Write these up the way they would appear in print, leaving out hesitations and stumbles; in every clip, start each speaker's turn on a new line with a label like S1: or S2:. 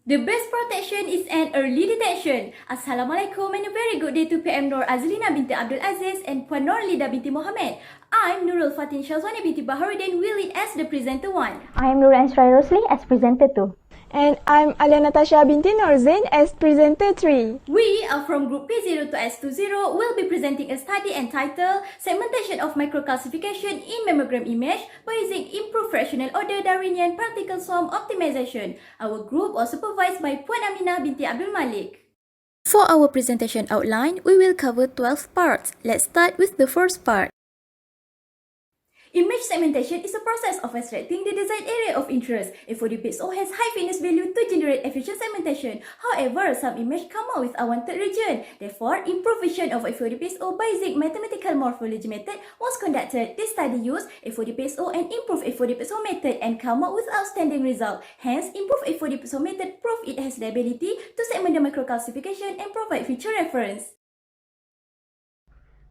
S1: The best protection is an early detection. Assalamualaikum and a very good day to PM Nur Azlina binti Abdul Aziz and Puan Norlida binti Mohammed. I'm Nurul Fatin Shazwani binti Baharudin Wilid as the presenter 1.
S2: I am Nur Ansrai Rosli as presenter 2.
S3: And I'm Alia Natasha binti Norzain as presenter 3.
S1: We are from group P02S20 will be presenting a study entitled Segmentation of Microcalcification in Mammogram Image by using improved fractional order Darwinian particle swarm optimization. Our group was supervised by Puan Aminah binti Abdul Malik. For our presentation outline, we will cover 12 parts. Let's start with the first part. Image segmentation is a process of extracting the desired area of interest. FYP-P02S20 has high fitness value to generate efficient segmentation. However, some images come out with unwanted region. Therefore, improved vision of FYP-P02S20 by using Mathematical Morphology method was conducted. This study used FYP-P02S20 and improved FYP-P02S20 method and come out with outstanding result. Hence, improved FYP-P02S20 method proved it has the ability to segment the microcalcification and provide future reference.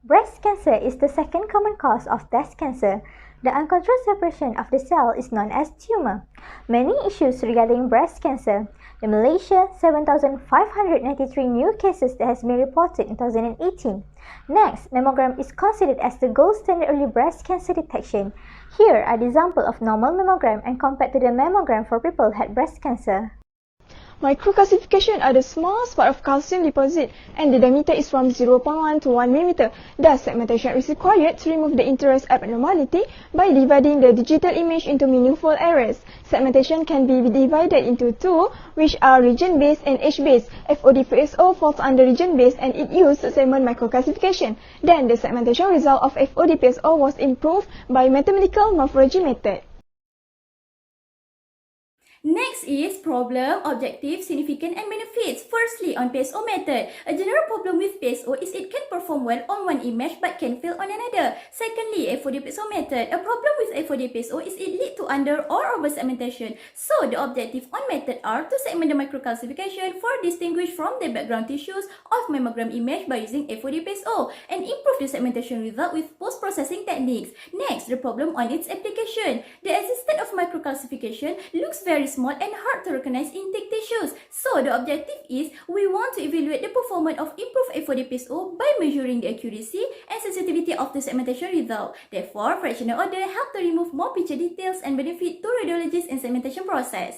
S2: Breast cancer is the second common cause of breast cancer. The uncontrolled separation of the cell is known as tumor. Many issues regarding breast cancer. In Malaysia, 7,593 new cases that has been reported in 2018. Next, mammogram is considered as the gold standard early breast cancer detection. Here are the example of normal mammogram and compared to the mammogram for people who had breast cancer.
S3: Microcalcification are the small spot of calcium deposit and the diameter is from 0.1 to 1 mm. Thus, segmentation is required to remove the interest abnormality by dividing the digital image into meaningful areas. Segmentation can be divided into two, which are region-based and age-based. FYP-P02S20 falls under region-based and it used to segment microcalcification. Then, the segmentation result of FYP-P02S20 was improved by Mathematical Morphology method.
S1: Next is problem, objective, significant and benefits. Firstly, on P02S20 method. A general problem with P02S20 is it can perform well on one image but can fail on another. Secondly, FYP-P02S20 method. A problem with FYP-P02S20 is it lead to under or over segmentation. So, the objective on method are to segment the microcalcification for distinguish from the background tissues of mammogram image by using FYP-P02S20 and improve the segmentation result with post-processing techniques. Next, the problem on its application. The existence of microcalcification looks very small and hard to recognize in thick tissues. So, the objective is we want to evaluate the performance of improved FYP-P02S20 by measuring the accuracy and sensitivity of the segmentation result. Therefore, fractional order help to remove more picture details and benefit to radiologists in segmentation process.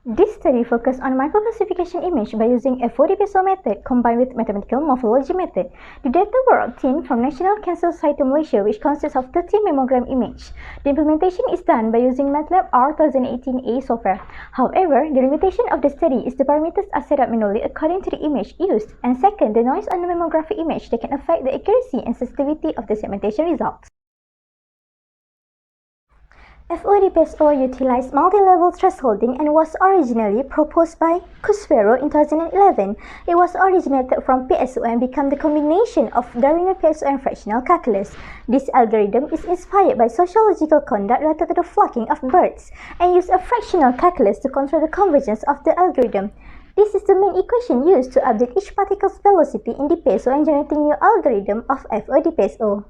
S2: This study focused on microcalcification image by using FYP-P02S20 method combined with Mathematical Morphology method. The data were obtained from National Cancer Society Malaysia, which consists of 30 mammogram images. The implementation is done by using MATLAB R2018A software. However, the limitation of the study is the parameters are set up manually according to the image used. And second, the noise on the mammography image that can affect the accuracy and sensitivity of the segmentation results. FYP-P02S20 utilized multi-level thresholding and was originally proposed by Cuswero in 2011. It was originated from P02S20 and became the combination of Darwinian P02S20 and fractional calculus. This algorithm is inspired by sociological conduct related to the flocking of birds and used a fractional calculus to control the convergence of the algorithm. This is the main equation used to update each particle's velocity in the P02S20 and generating new algorithm of FYP-P02S20.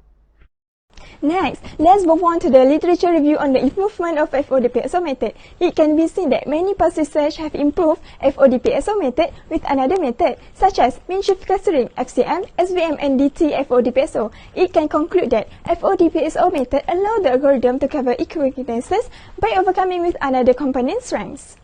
S3: Next, let's move on to the literature review on the improvement of FYP-P02S20 method. It can be seen that many past research have improved FYP-P02S20 method with another method, such as mean shift clustering, FCM, SVM, and DT FYP-P02S20. It can conclude that FYP-P02S20 method allows the algorithm to cover equivalences by overcoming with another component strengths.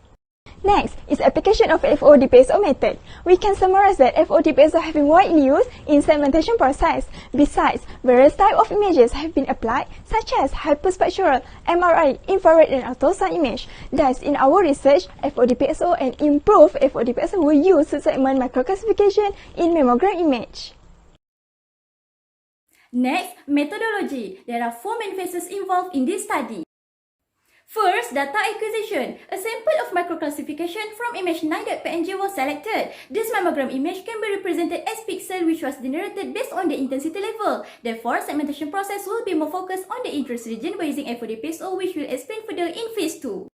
S3: Next is application of FYP-P02S20 method. We can summarize that FYP-P02S20 have been widely used in segmentation process. Besides, various types of images have been applied, such as hyperspectral, MRI, infrared, and ultrasound image. Thus, in our research, FYP-P02S20 and improved FYP-P02S20 were used to segment microcalcification in mammogram image.
S1: Next, methodology. There are 4 main phases involved in this study. First, data acquisition. A sample of microcalcification from image 9.png was selected. This mammogram image can be represented as pixel which was generated based on the intensity level. Therefore, segmentation process will be more focused on the interest region by using FYP-P02S20, which will explain further in phase 2.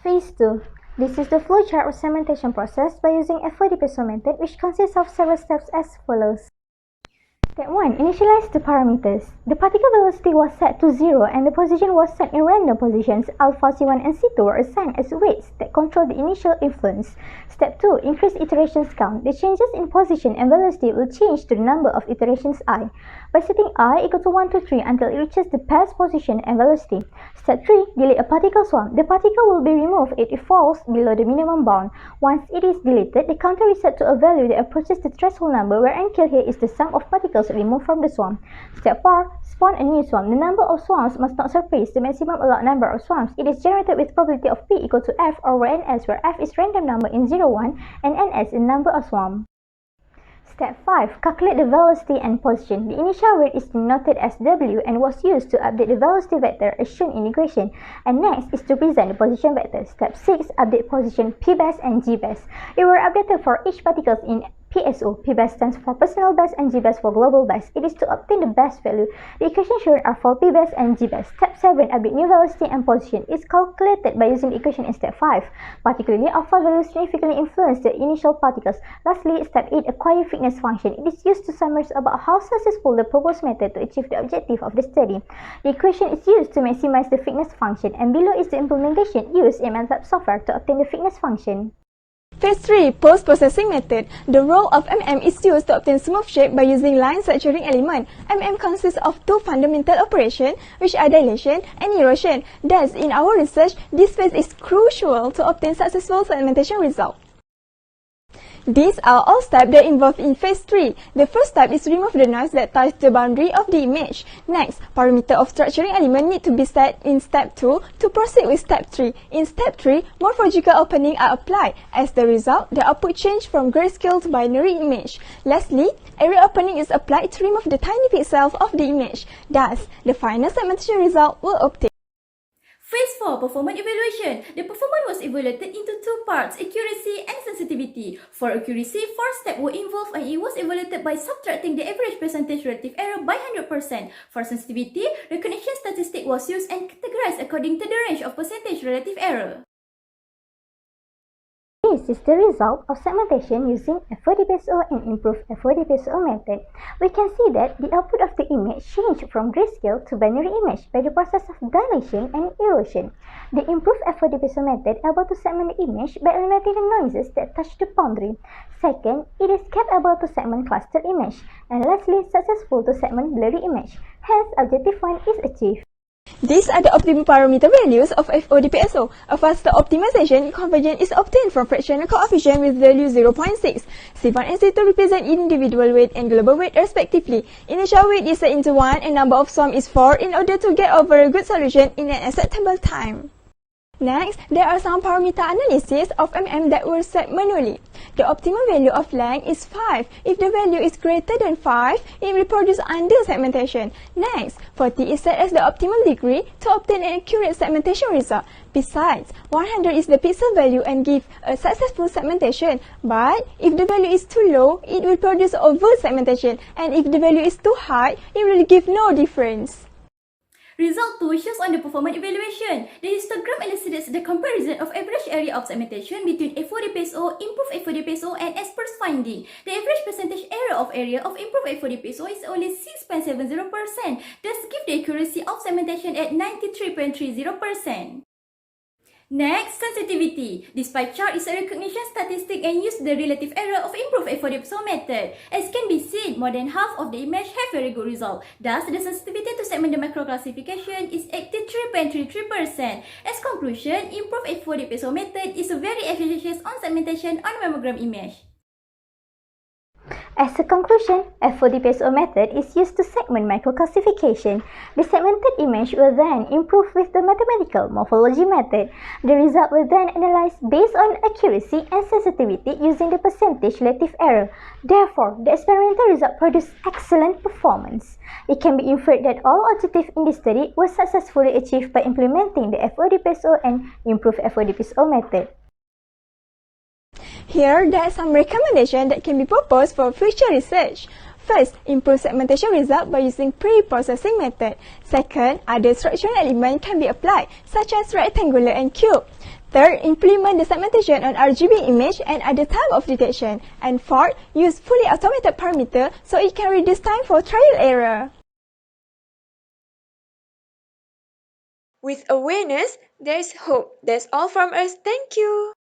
S2: Phase 2. This is the flowchart of segmentation process by using FYP-P02S20 method, which consists of several steps as follows. Step 1. Initialize the parameters. The particle velocity was set to 0 and the position was set in random positions. Alpha, C1 and C2 were assigned as weights that control the initial influence. Step 2. Increase iterations count. The changes in position and velocity will change to the number of iterations I. By setting I equal to 1 to 3 until it reaches the past position and velocity. Step 3. Delete a particle swarm. The particle will be removed if it falls below the minimum bound. Once it is deleted, the counter is set to a value that approaches the threshold number, where NK here is the sum of particles removed from the swarm. Step 4. Spawn a new swarm. The number of swarms must not surpass the maximum allowed number of swarms. It is generated with probability of P equal to F over NS, where F is random number in 0, 1 and NS is number of swarm. Step 5. Calculate the velocity and position. The initial weight is denoted as W and was used to update the velocity vector as shown in equation. And next is to present the position vector. Step 6. Update position P best and G best. It were updated for each particles in PSO. P best stands for personal best and G best for global best. It is to obtain the best value. The equations shown are for P best and G best. Step 7. Update new velocity and position. It is calculated by using the equation in step 5. Particularly, alpha value significantly influence the initial particles. Lastly, step 8. Acquire fitness function. It is used to summarize about how successful the proposed method to achieve the objective of the study. The equation is used to maximize the fitness function, and below is the implementation used in MATLAB software to obtain the fitness function.
S3: Phase 3. Post-processing method. The role of MM is used to obtain smooth shape by using line structuring element. MM consists of two fundamental operations, which are dilation and erosion. Thus, in our research, this phase is crucial to obtain successful segmentation results. These are all steps that involved in phase 3. The first step is remove the noise that ties the boundary of the image. Next, parameter of structuring element need to be set in step 2 to proceed with step 3. In step 3, morphological openings are applied. As the result, the output change from grayscale to binary image. Lastly, area opening is applied to remove the tiny pixels of the image. Thus, the final segmentation result will obtain.
S1: Phase 4. Performance evaluation. The performance was evaluated into two parts, accuracy and sensitivity. For accuracy, 4 steps were involved and it was evaluated by subtracting the average percentage relative error by 100%. For sensitivity, recognition statistic was used and categorized according to the range of percentage relative error.
S2: This is the result of segmentation using FYP-P02S20 and improved FYP-P02S20 method. We can see that the output of the image changed from grayscale to binary image by the process of dilation and erosion. The improved FYP-P02S20 method able to segment the image by eliminating the noises that touch the boundary. Second, it is kept able to segment clustered image. And lastly, successful to segment blurry image. Hence, objective 1 is achieved.
S3: These are the optimum parameter values of FYP-P02S20. A faster optimization convergence is obtained from fractional coefficient with value 0.6. C1 and C2 represent individual weight and global weight respectively. Initial weight is set into 1 and number of swarms is 4 in order to get over a good solution in an acceptable time. Next, there are some parameter analysis of MM that were set manually. The optimum value of length is 5. If the value is greater than 5, it will produce under segmentation. Next, 40 is set as the optimal degree to obtain an accurate segmentation result. Besides, 100 is the pixel value and give a successful segmentation. But if the value is too low, it will produce overt segmentation. And if the value is too high, it will give no difference.
S1: Result 2 shows on the performance evaluation. The histogram elucidates the comparison of average area of segmentation between FYP-P02S20, improved FYP-P02S20 and experts finding. The average percentage error of area of improved FYP-P02S20 is only 6.70%, thus give the accuracy of segmentation at 93.30%. Next, sensitivity. This pie chart is a recognition statistic and uses the relative error of improved FYP-P02S20 method. As can be seen, more than half of the image have very good result. Thus, the sensitivity to segment the microcalcification is 83.33%. As conclusion, improved FYP-P02S20 method is very efficacious on segmentation on mammogram image.
S2: As a conclusion, FYP-P02S20 method is used to segment microcalcification. The segmented image will then improve with the mathematical morphology method. The result will then analyzed based on accuracy and sensitivity using the percentage relative error. Therefore, the experimental result produced excellent performance. It can be inferred that all objectives in this study were successfully achieved by implementing the FYP-P02S20 and improved FYP-P02S20 method.
S3: Here, there are some recommendations that can be proposed for future research. First, improve segmentation result by using pre-processing method. Second, other structural elements can be applied, such as rectangular and cube. Third, implement the segmentation on RGB image and other type of detection. And fourth, use fully automated parameter so it can reduce time for trial error.
S4: With awareness, there is hope. That's all from us. Thank you.